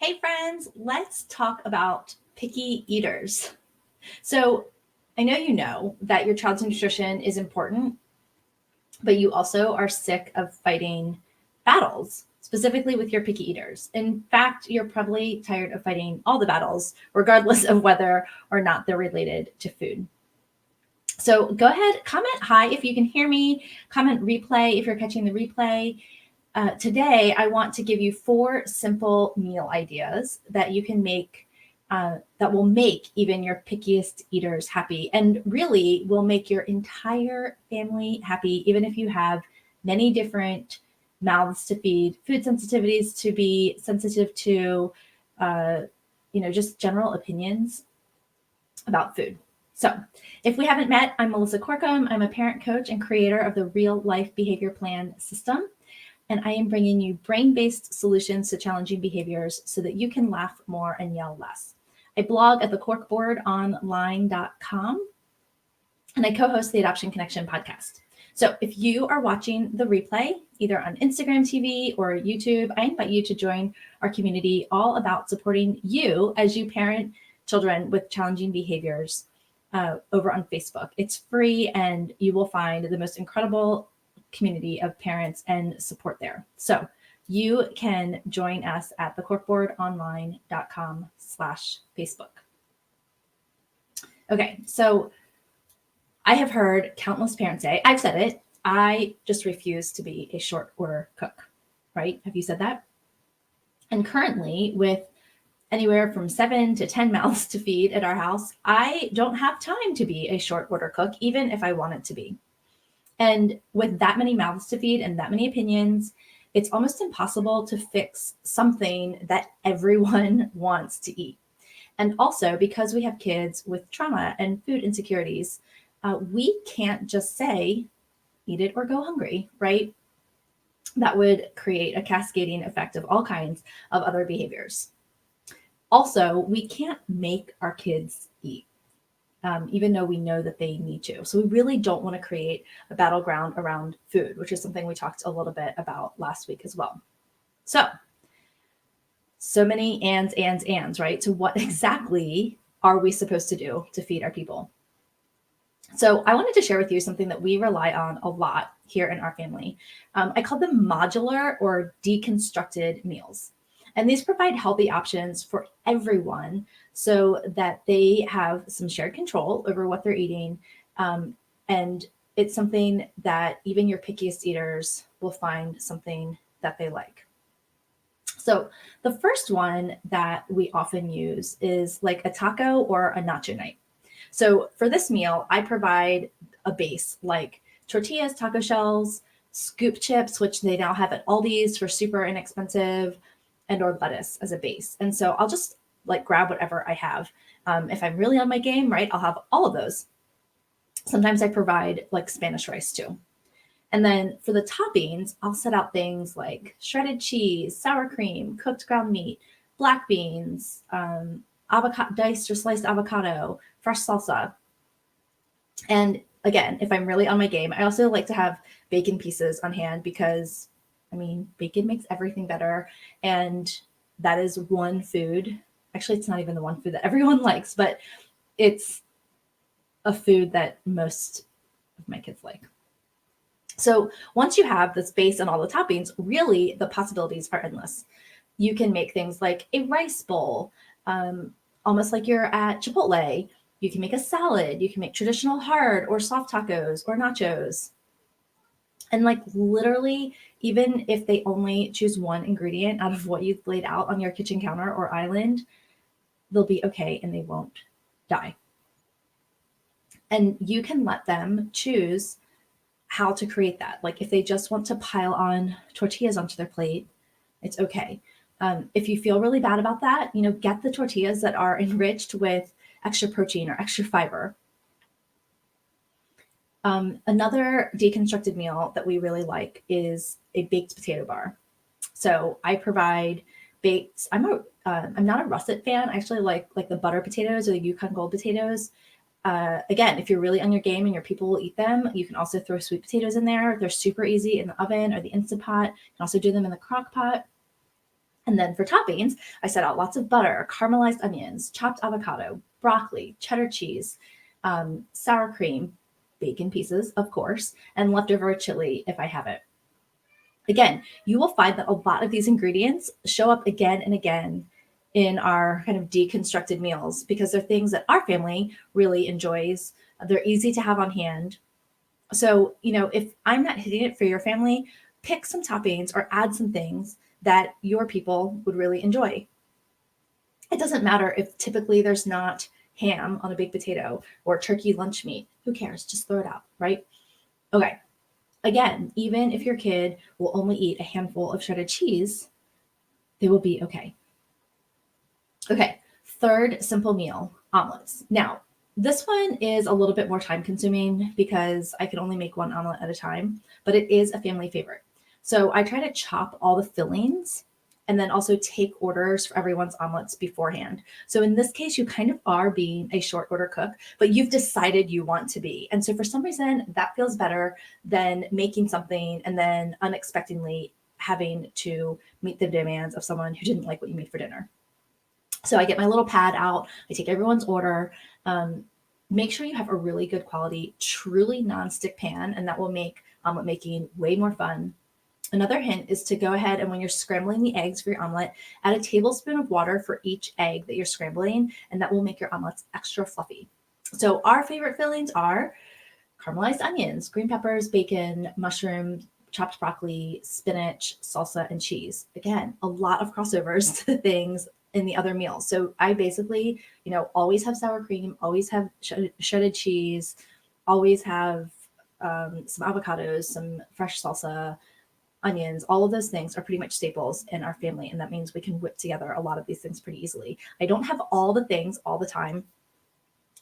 Hey friends, let's talk about picky eaters. So, I know that your child's nutrition is important, but you also are sick of fighting battles, specifically with your picky eaters. In fact, you're probably tired of fighting all the battles, regardless of whether or not they're related to food. So, go ahead, comment hi if you can hear me, comment replay if you're catching the replay. Today, I want to give you 4 simple meal ideas that you can make that will make even your pickiest eaters happy and really will make your entire family happy, even if you have many different mouths to feed, food sensitivities to be sensitive to, uh, just general opinions about food. So, if we haven't met, I'm Melissa Corkum. I'm a parent coach and creator of the Real Life Behavior Plan system, and I am bringing you brain-based solutions to challenging behaviors so that you can laugh more and yell less. I blog at thecorkboardonline.com, and I co-host the Adoption Connection podcast. So if you are watching the replay, either on Instagram TV or YouTube, I invite you to join our community all about supporting you as you parent children with challenging behaviors over on Facebook. It's free, and you will find the most incredible community of parents and support there. So you can join us at thecorkboardonline.com/Facebook. Okay, so I have heard countless parents say, I've said it, I just refuse to be a short order cook, right? Have you said that? And currently, with anywhere from 7 to 10 mouths to feed at our house, I don't have time to be a short order cook, even if I wanted to be. And with that many mouths to feed and that many opinions, it's almost impossible to fix something that everyone wants to eat. And also, because we have kids with trauma and food insecurities, we can't just say, eat it or go hungry, right? That would create a cascading effect of all kinds of other behaviors. Also, we can't make our kids eat. Even though we know that they need to. So we really don't want to create a battleground around food, which is something we talked a little bit about last week as well. So many ands, right? So what exactly are we supposed to do to feed our people? So I wanted to share with you something that we rely on a lot here in our family. I call them modular or deconstructed meals. And these provide healthy options for everyone so that they have some shared control over what they're eating. And it's something that even your pickiest eaters will find something that they like. So the first one that we often use is like a taco or a nacho night. So for this meal, I provide a base like tortillas, taco shells, scoop chips, which they now have at Aldi's for super inexpensive, and or lettuce as a base. And so I'll just like grab whatever I have. If I'm really on my game, right, I'll have all of those. Sometimes I provide like Spanish rice too. And then for the toppings, I'll set out things like shredded cheese, sour cream, cooked ground meat, black beans, avocado, diced or sliced avocado, fresh salsa. And again, if I'm really on my game, I also like to have bacon pieces on hand because, I mean, bacon makes everything better. And that is one food. Actually, it's not even the one food that everyone likes, but it's a food that most of my kids like. So once you have this base and all the toppings, really the possibilities are endless. You can make things like a rice bowl, almost like you're at Chipotle. You can make a salad. You can make traditional hard or soft tacos or nachos. And like literally, even if they only choose one ingredient out of what you've laid out on your kitchen counter or island, they'll be okay and they won't die. And you can let them choose how to create that. Like if they just want to pile on tortillas onto their plate, it's okay. If you feel really bad about that, get the tortillas that are enriched with extra protein or extra fiber. Another deconstructed meal that we really like is a baked potato bar. So I provide baked. I'm not a russet fan. I actually like the butter potatoes or the Yukon Gold potatoes. Again, if you're really on your game and your people will eat them, you can also throw sweet potatoes in there. They're super easy in the oven or the Instant Pot. You can also do them in the crock pot. And then for toppings, I set out lots of butter, caramelized onions, chopped avocado, broccoli, cheddar cheese, sour cream, bacon pieces, of course, and leftover chili if I have it. Again, you will find that a lot of these ingredients show up again and again in our kind of deconstructed meals because they're things that our family really enjoys. They're easy to have on hand. So, if I'm not hitting it for your family, pick some toppings or add some things that your people would really enjoy. It doesn't matter if typically there's not ham on a baked potato or turkey lunch meat. Who cares? Just throw it out, right? Okay. Again, even if your kid will only eat a handful of shredded cheese, they will be okay. Okay, third simple meal, omelets. Now, this one is a little bit more time consuming because I can only make one omelet at a time, but it is a family favorite. So I try to chop all the fillings and then also take orders for everyone's omelets beforehand. So in this case, you kind of are being a short order cook, but you've decided you want to be. And so for some reason, that feels better than making something and then unexpectedly having to meet the demands of someone who didn't like what you made for dinner. So I get my little pad out, I take everyone's order. Make sure you have a really good quality, truly nonstick pan, and that will make omelet making way more fun. Another hint is to go ahead and when you're scrambling the eggs for your omelet, add a tablespoon of water for each egg that you're scrambling, and that will make your omelets extra fluffy. So our favorite fillings are caramelized onions, green peppers, bacon, mushroom, chopped broccoli, spinach, salsa, and cheese. Again, a lot of crossovers to things in the other meals. So I basically, always have sour cream, always have shredded cheese, always have some avocados, some fresh salsa, onions. All of those things are pretty much staples in our family. And that means we can whip together a lot of these things pretty easily. I don't have all the things all the time,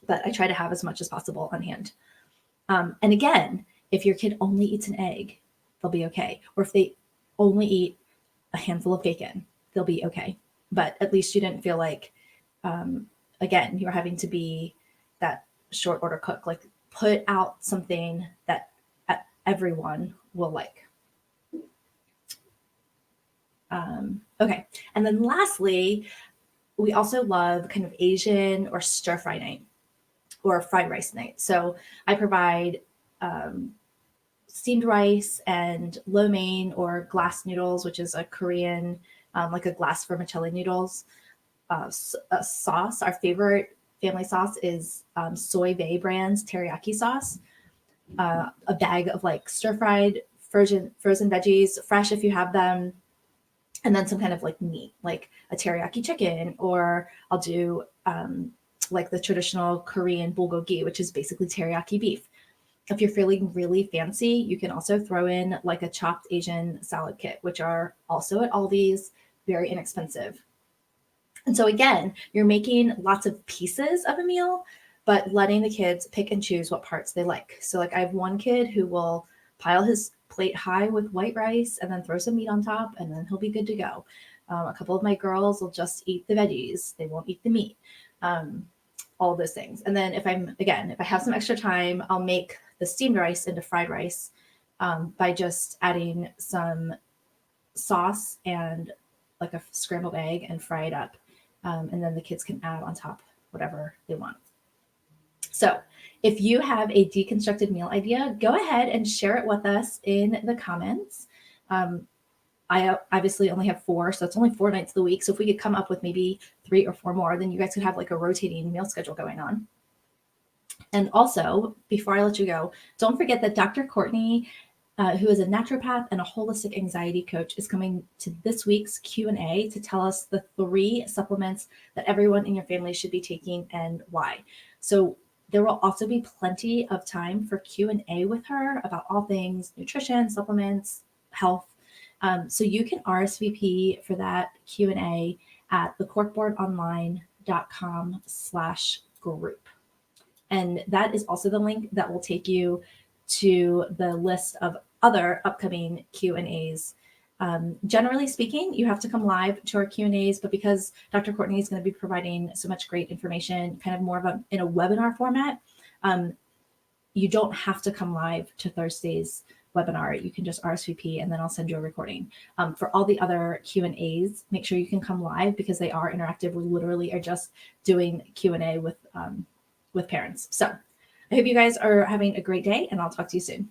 but I try to have as much as possible on hand. And again, if your kid only eats an egg, they'll be okay. Or if they only eat a handful of bacon, they'll be okay. But at least you didn't feel like, again, you're having to be that short order cook. Like put out something that everyone will like. Okay. And then lastly, we also love kind of Asian or stir fry night or fried rice night. So I provide steamed rice and lo mein or glass noodles, which is a Korean, like a glass vermicelli noodles. A sauce, our favorite family sauce is Soy Bae brand's teriyaki sauce. A bag of like stir fried frozen veggies, fresh if you have them. And then some kind of like meat, like a teriyaki chicken, or I'll do like the traditional Korean bulgogi, which is basically teriyaki beef. If you're feeling really fancy, you can also throw in like a chopped Asian salad kit, which are also at Aldi's, very inexpensive. And so again, you're making lots of pieces of a meal, but letting the kids pick and choose what parts they like. So like I have one kid who will pile his plate high with white rice and then throw some meat on top, and then he'll be good to go. A couple of my girls will just eat the veggies. They won't eat the meat. All of those things. And then if I have some extra time, I'll make the steamed rice into fried rice by just adding some sauce and like a scrambled egg and fry it up. And then the kids can add on top whatever they want. So if you have a deconstructed meal idea, go ahead and share it with us in the comments. I obviously only have 4, so it's only 4 nights of the week. So if we could come up with maybe 3 or 4 more, then you guys could have like a rotating meal schedule going on. And also, before I let you go, don't forget that Dr. Courtney, who is a naturopath and a holistic anxiety coach, is coming to this week's Q&A to tell us the 3 supplements that everyone in your family should be taking and why. So there will also be plenty of time for Q&A with her about all things nutrition, supplements, health. So you can RSVP for that Q&A at thecorkboardonline.com/group. And that is also the link that will take you to the list of other upcoming Q&As. Generally speaking, you have to come live to our Q&As, but because Dr. Courtney is going to be providing so much great information, kind of more in a webinar format, you don't have to come live to Thursday's webinar, you can just RSVP and then I'll send you a recording. For all the other Q&As, make sure you can come live because they are interactive. We literally are just doing Q&A with parents. So I hope you guys are having a great day, and I'll talk to you soon.